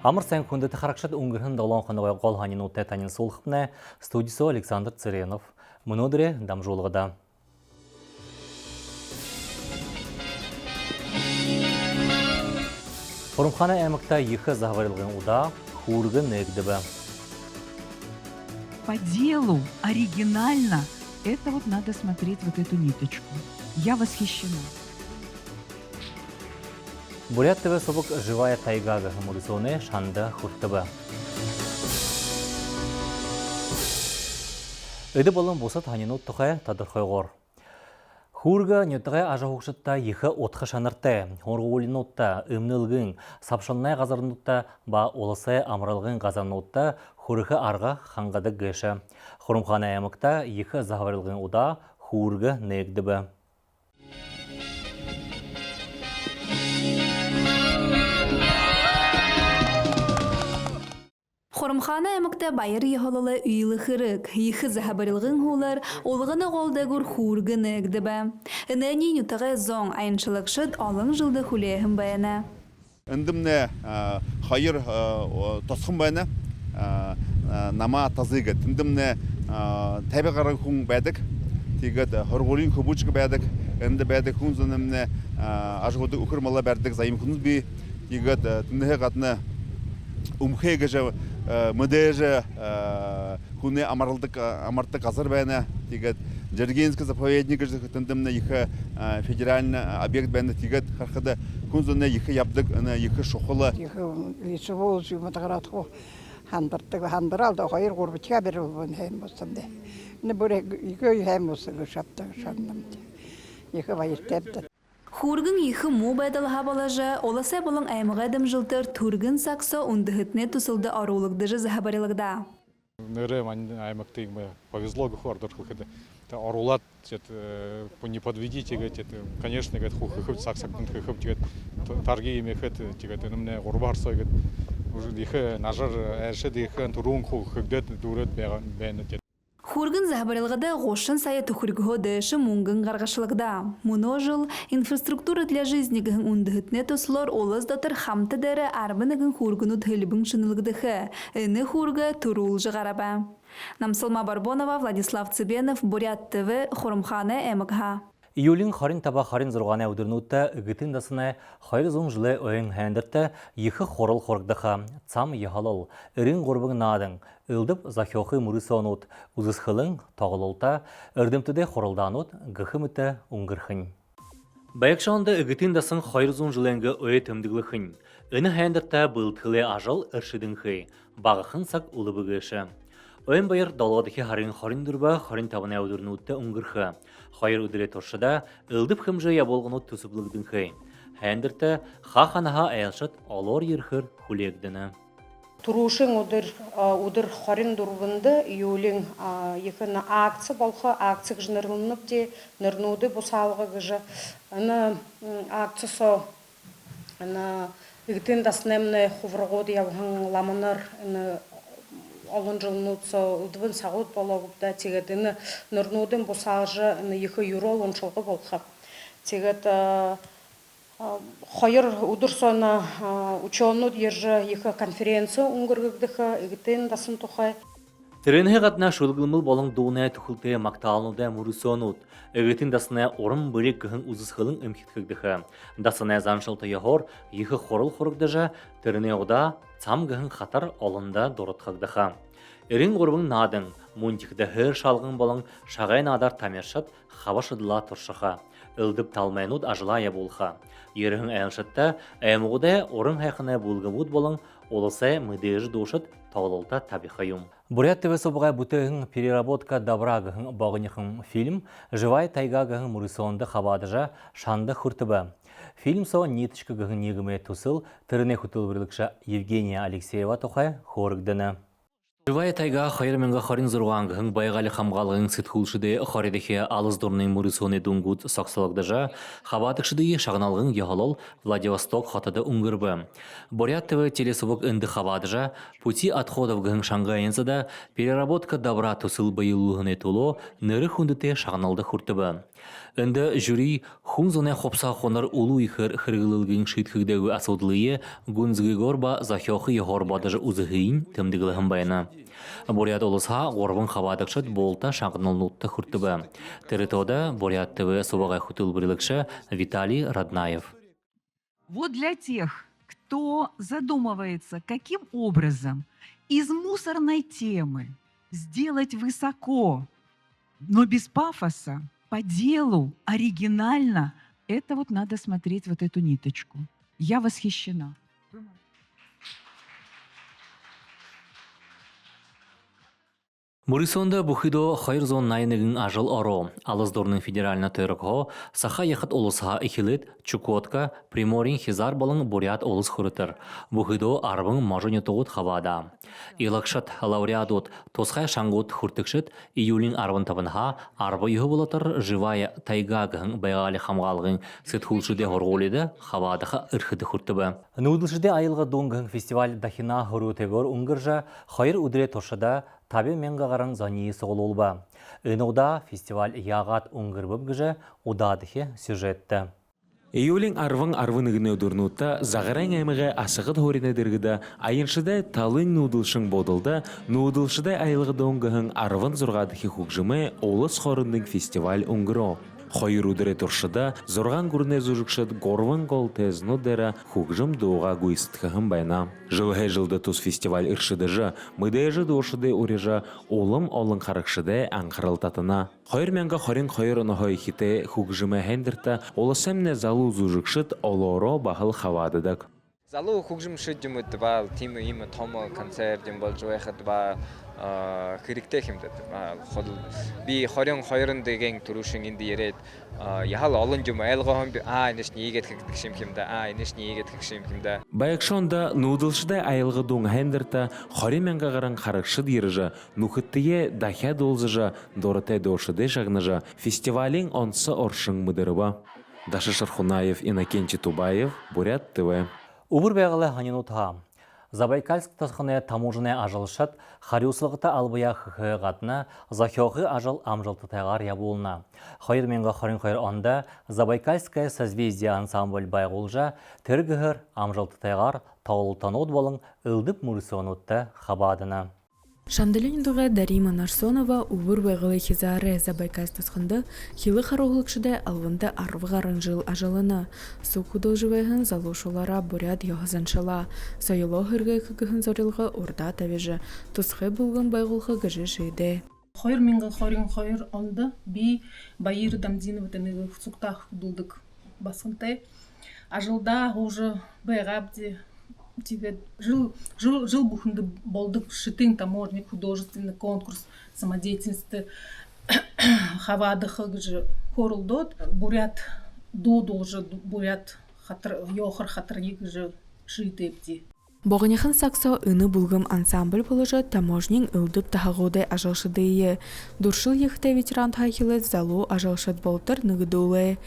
Амар сайн хүндэт харакшат унгырхан долон ханавай гол ханин утэ танин сулхпне студисо Александр Цыренов. Мөнөдре дамжуулгада. Форумхана эмакта ихы заварилгын уда хургын нэгдебе. По делу, оригинально. Это вот надо смотреть вот эту ниточку. Я восхищена. Бурят ТВ собок живая тайга гамурисоне шанда хуртаба. Өйді болын босат ханину тұқай тадырхойғор. Хурга нетіғай ажахуқшытта ехі отқы шанырты, орғуылинутта, өмнілгін, сапшыннай ғазарынутта, ба олысы амралғын ғазарынутта, хурығы арға ханғады гөші. Хурумхана әмікта ехі зағварылғын уда хурғы нәгдібі. Хорумхана эмекте байыр йхолалы уйлы хырык, йхы захабарылгын хулар, олғыны голдагур хургы нэгдебе. Энени нютығы зоң айыншылықшыд алың жылды хулейхін баяна. Эндімне хайыр тосқын баяна нама тазыгыд. Эндімне тәбі қарың хүн бәдік, тегід хорғолин көбучық бәдік, энді бәдік хүн зөнімне ажғуды ұқырмала бәрдік зайым күніз бей, тегід түндігі қатыны умхеге же мыдеже хуне амарты казар бәне тигет Жергенский заповедник же тендемне их федеральный объект бәне тигет хархада кунзуне их ябдык на их шохола их личевол жу матгаратхо хандыралда хайыр горбичка берилген хем босамде не буре их хем босыгы шапта шаннамде их вайыртепте. Хургын йхы му байдал хабалажа, оласы болың аймыға жылтыр тургын саксо ундыхытне тусылды арулыгдыжы захабарилыгда. Ныры аймактың повезло гухордор хухыды. Арулат не подведите, конечно, хухыхып саксактын хыхып тигет тарги имехет тигет нымне гурбар сойгет. Уже дихы нажар әршед дихы турун хухыгдет дурет бәнет. Хургын захабарилгада гошын сая тухургho дэші мунгын гаргашылыгда. Муножыл инфраструктура для жизни гын ундыхытне туслор олыз датыр хамты дәрі арбынығын хургыну тылыбың шынылгдыхы. Іні хурга турул жығараба. Намсылма Барбонова, Владислав Цыбенов, Бурят ТВ, Хорумхана МГХ. Июлин харин таба харин зұрғаны өдірнуытта үгітін дасына хайры зоң жылы өйін хәндірті ехі хорыл хоргдыха, цам ехалыл, үрін ғорбың надың, үлдіп захиоқы мұрысуанут, ұзысқылың тағылылта, үрдімтіде хорылданут, ғықымыты ұңғырхын. Байықшауында үгітін дасың хайры зоң жылыңғы өй тімдігліхін, үні хәндірті бұлтылы ажал үршідің хы, бағықын сақ ұлы бұғышы. Ойын байыр даладығы харин дұрба, харин табына өдірнуытты ұңғырхы. Хайыр өдірі тұршыда үлдіп хымжы яболғынут түсіплігдің хы. Хәндірті ха-ханаға әйілшіт алор ерхір хүлегдіні. Турушың удыр харин дұрбынды, июлин екіні акция болғы, акция жынырылынып де, нырнуды бұсалғы ғыжы. Аны акциясы үгітін дасынемні хувырғоды явғын ламыныр, алын жылынуытса ұдывын сағыт балағыпта тегедіні нұрнудың бұсағыжы екі юро олыншылғы болға. Тегед хайыр ұдырсаны учеnud ержі екі конференция ұңғырғыдығы үгітін дасын тұқай. Тіренхе қатына шылғылмыл болың доғына түхілті мақталынуда мұрысуанут. Үгітін дасына орын бөлек күхін ұзысқылың үмкеткігдігі. Дасына заншылты яғыр, екі хорыл хорыгдыжа, тіріне ода цам күхін қатар алында дұрытқығдіға. Үрін ғұрбың надың, мұнтикді хыр шалғын болың шағай надар тамершыт хабашыдыла тұршыға. Үлдіп талмайнуд ажылая болға. Ерігін әйіншітті әймұғыда орын хайқына бұлғымуд болың олысы мүдежі дошыт тағылылта табиқайым. Бурят ТВ собыға бұтығын переработка добрағығын бағынығын фильм «Живая тайгағығын мұрысуанды хабадыжа шанды хұртыбы». Фильм со ниточка гығын негіме тұсыл түріне хүтіл бірлікші Евгения Алексеева тұқай хорыгдыны. Живая тайга хайр менга харин зурганг байгали хамгалгын сэтхулшыды харидихе алыз дурның мурисоны дунгут саксалагдажа хабатыкшыды шагналгын яхалол Владивосток хатады унгырбы. Бурят ТВ телесовок инды хабадажа пути отходов гын Шангаензада переработка добра тусыл байылугыны туло ныры хундыте шагналды хуртыбы. Инды жюри хунзоне хопса хонар улу ихыр хыргылылгын шитхыгдегі асудлые гунзгы горба захёхы егорбадажа узыгын тымдыгылыгын байына. Бурят олысха горбын хабадыкшыт болта шагналнутты хуртыбы. Территорияда Бурят ТВ субагай хутылбырлыкшы Виталий Роднаев. Вот для тех, кто задумывается, каким образом из мусорной темы сделать высоко, но без пафоса, по делу, оригинально, это вот надо смотреть вот эту ниточку. Я восхищена. Мурисонда бухидо хайр зон найнығын ажыл оро. Алыздорның федеральна тойрықо, саха яхат олысха ихилит, Чукотка, Приморин хизар болың Бурят олыс хұрытыр. Бухидо арбың мажыны тоғыт хавада. Илакшат лауреатут тосхай шангут хұртықшыт, июлин арбын табынха, арбы юхы болатыр живая тайгағын байгали хамғалғын сетхулшыде хорғолиды, хавадыға ырхыды хұртыбы. Нудылшыде айылға доңғын фестиваль дахина хұрутегор уңгыржа хайр удре тошыда Таби менгағарың зани соғылулба. Инуда фестиваль яғат уңғырбып гіжі удадығы сюжетті. Июлин арвын игне дурнутта загаран аймыга асыгыт хорине дергида айыншыдай талын нудылшың бодылда нудылшыдай айылғы доңғығын арвын зұрғадығы хукжымы олыс хорындың фестиваль уңғыро. Хойыр удыре туршыда зорган гурне зужукшыд горвын гол тезну дера хукжым доға гуистхығын байна. Жылғай жылды туз фестиваль ыршыдыжы, мыдайжы дошыды урежа олым олын қарықшыдай аңқырылтатына. Хойыр менға хорин хойырыны хой хите хукжымы хендірті олысемне залу зужукшыд олоро бағыл хавадыдық. Залу хукжым шыддымыд бал тимы имы томо концертим бол жуэхад ба хэрэгтэй хэмдэд би хорин хойрын деген турушин инди яред яхал олон жум айлгохон би нэш нийгэт хэгдэг шим хэмдэ нэш нийгэт хэг шим хэмдэ Баякшонда нудылшыдай айылғы доң хендірті хорин менға ғаран қарықшыд еріжі нухыттые дахя долзыжы дороте дошыды жағныжы фестивалин онсы оршың мыдырыба. Даша Шархунаев, Иннокентий Тубаев, Бурят ТВ. Убыр бәғілі ханинутха. Забайкальск тасқыны таможыны ажылшат, хариуслығыта албыя хығы ғатына, захёғы ажыл амжылты тайғар ябуылна. Хайыр менға харин хайыр анда Забайкальская созвездие ансамбль байғулжа, тіргігір амжылты тайғар таулытан отболың үлдіп мұрысуанутты хабадына. Шамдалендуға Дарима Нарсонова убыр бәғылы хизары Забайкальск тасқынды хилы қаруғылықшыда алвынды арвығарын жыл ажалына. Сукудыл жывайғын залушулара Бурят яғызаншыла. Сайыло хыргай кігіғын зорылғы орда тавежі. Тусқы бұлғын байғылғы гыжы жиде. Хойр мингал хорин хойр онда би байыр дамдиновы суктах дулдык басынтай. Ажылда уже байгабди жил бухынды болдык шитын таможник художественный конкурс самодеятельности хавадыхы гыжы хорулдот Бурят додул же Бурят йохыр хатырги гыжы шитепти. Боғынеқын сақса үні бұлғым ансамбль болыжы таможнин үлдіп тағығудай ажалшыдыйы. Дұршыл еқті ветеран тайхилы залу ажалшыд болтыр нүгідулы.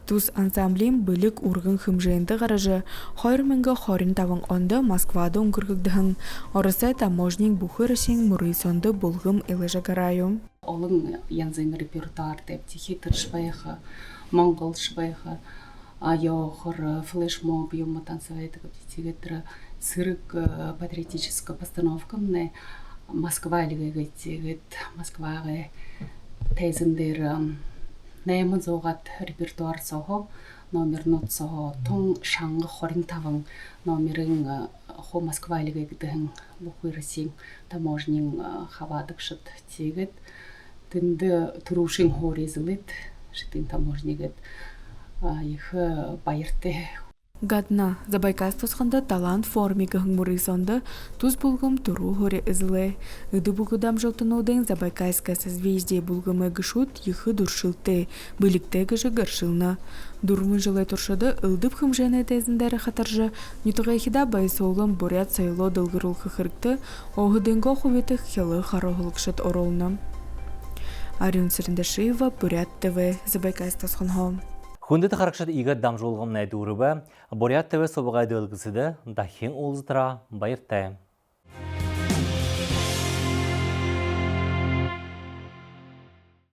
Туз ансамблин білік урғын хымжайынды ғаражы. Хойр мінгі хорин тавың онды Москвады ұңгырғыдығын. Орысы таможнин бұхырышын мұрысонды бұлғым илыжы ғарайым. Олың янзын репертуар депті хитр швайхы, монгол швайхы, айохыр флешмоб юмы танцевайды көптетігетірі. Сырык патриотическая постановка мне Москва лигает Москва тезендер найман зогат репертуар сого номер нот сого тон шанг хорин таван номерин хо Москва лигает дэн бухырсин таможнин хавадыкшыт тегет тынды турушин хоризлит шитин таможнигет их байырте. Гадна Забайкальс тосқанда талант форми кыһын мурысонда туз булгым туру хоре ызлы. Ыды бугудам жолтынудың Забайкальское созвездие булгымы гышут йыхы дуршылты, быликте гыжы гыршылна. Дурмын жылы туршады ылдып хымжаны тезіндері қатаржы, нютығайхида байсолым бурят сайло дылгырул хыхырыкты, оғыдынго хуветых хелы харохылыкшыт оролна. Арюн Сырындашиева, Бурят ТВ, Забайкальс тосқынхом. Хүндэт харакшат ига дамжолғым найдурыба, Бурят ТВ собағай дылгысыды, дахин олзытыра байыртай.